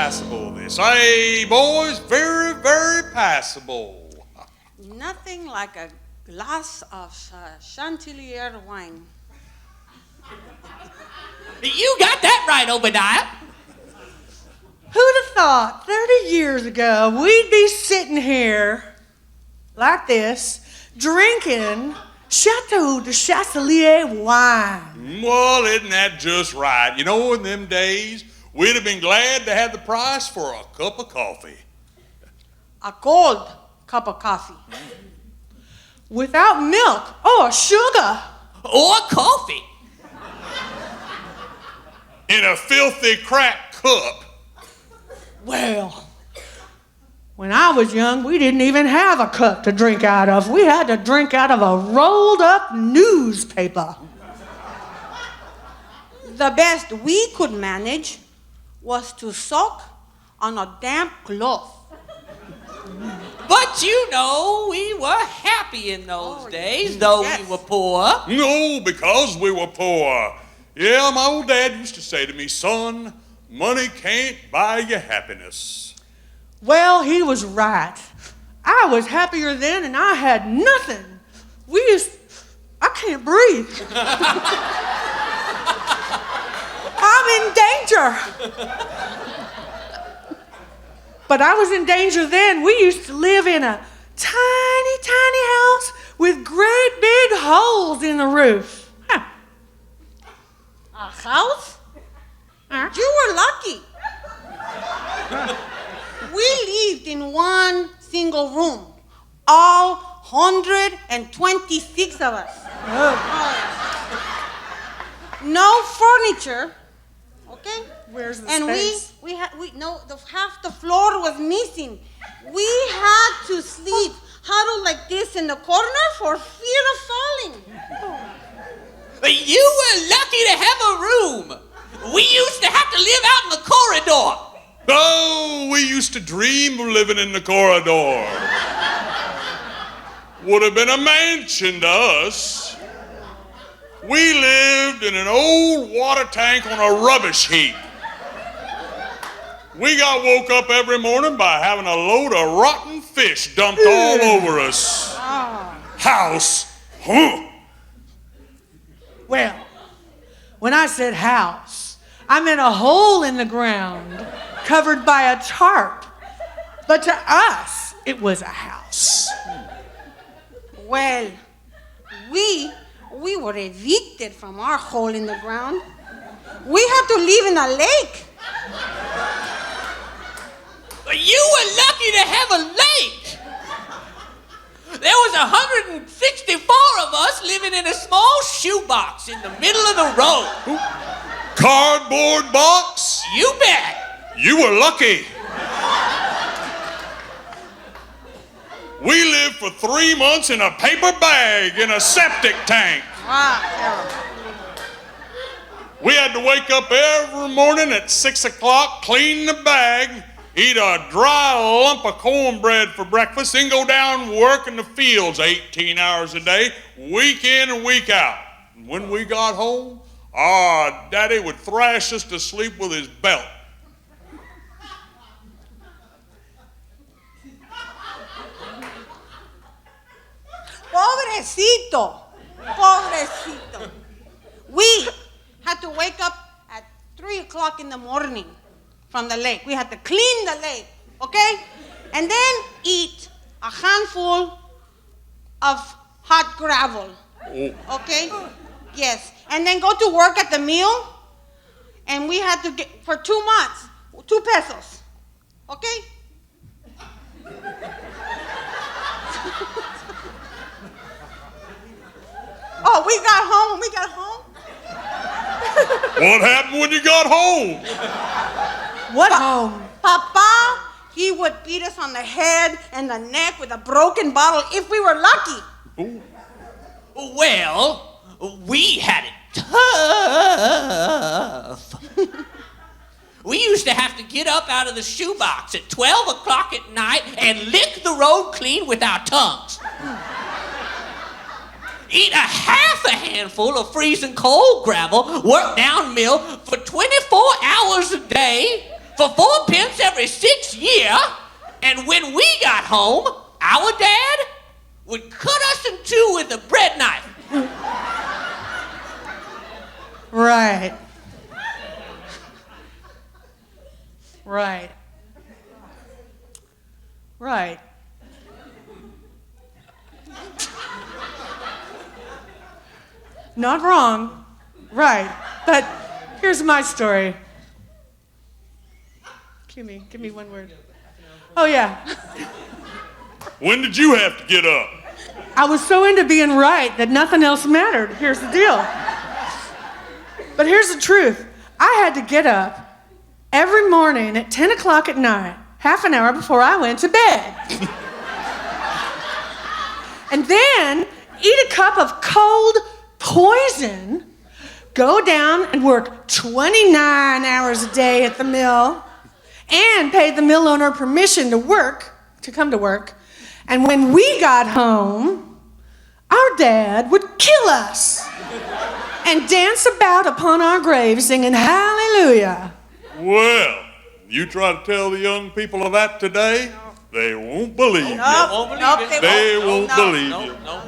passable, this. Hey, boys, very, very passable. Nothing like a glass of Chantilly wine. You got that right, Obadiah. Who'd have thought 30 years ago we'd be sitting here like this, drinking Chateau de Chasselier wine? Well, isn't that just right? You know, in them days, we'd have been glad to have the price for a cup of coffee. A cold cup of coffee. Without milk or sugar. Or coffee. In a filthy crack cup. Well, when I was young, we didn't even have a cup to drink out of. We had to drink out of a rolled up newspaper. The best we could manage was to soak on a damp cloth. But you know, we were happy in those days, though yes. we were poor. No, because we were poor. Yeah, my old dad used to say to me, son, money can't buy you happiness. Well, he was right. I was happier then and I had nothing. I can't breathe. I'm in danger. But I was in danger then. We used to live in a tiny, tiny house with great big holes in the roof. Huh. A house? You were lucky. We lived in one single room, all 126 of us. Oh. No furniture, okay? Where's the and space? half the floor was missing. We had to sleep huddled like this in the corner for fear of falling. But you were lucky to have a room. We used to have to live out in the corridor. Oh, we used to dream of living in the corridor. Would have been a mansion to us. We lived in an old water tank on a rubbish heap. We got woke up every morning by having a load of rotten fish dumped all over us. House, huh? Well, when I said house, I meant a hole in the ground covered by a tarp. But to us, it was a house. Well, we were evicted from our hole in the ground. We had to live in a lake. But you were lucky to have a lake. There was 164 of us living in a small shoebox in the middle of the road. Cardboard box? You bet. You were lucky. We lived for 3 months in a paper bag in a septic tank. Terrible. We had to wake up every morning at 6 o'clock, clean the bag, eat a dry lump of cornbread for breakfast, then go down and work in the fields 18 hours a day, week in and week out. And when we got home, our daddy would thrash us to sleep with his belt. Pobrecito. Pobrecito. We had to wake up at 3 o'clock in the morning from the lake. We had to clean the lake, okay? And then eat a handful of hot gravel, okay? Yes. And then go to work at the mill, and we had to get, for 2 months, 2 pesos, okay? Oh, we got home. What happened when you got home? What home? Papa, he would beat us on the head and the neck with a broken bottle if we were lucky. Ooh. Well, we had it tough. We used to have to get up out of the shoebox at 12 o'clock at night and lick the road clean with our tongues. Eat a half a handful of freezing cold gravel, work down mill for 24 hours a day for 4 pence 6 year, and when we got home, our dad would cut us in two with a bread knife. Right. Right. Right. Not wrong. Right. But here's my story. Give me one word. Oh, yeah. When did you have to get up? I was so into being right that nothing else mattered. Here's the deal. But here's the truth. I had to get up every morning at 10 o'clock at night, half an hour before I went to bed. And then eat a cup of cold poison, go down and work 29 hours a day at the mill, and pay the mill owner permission to come to work. And when we got home, our dad would kill us and dance about upon our graves singing hallelujah. Well, you try to tell the young people of that today, they won't believe you. Nope, They won't believe it. They won't No. believe No, you. no.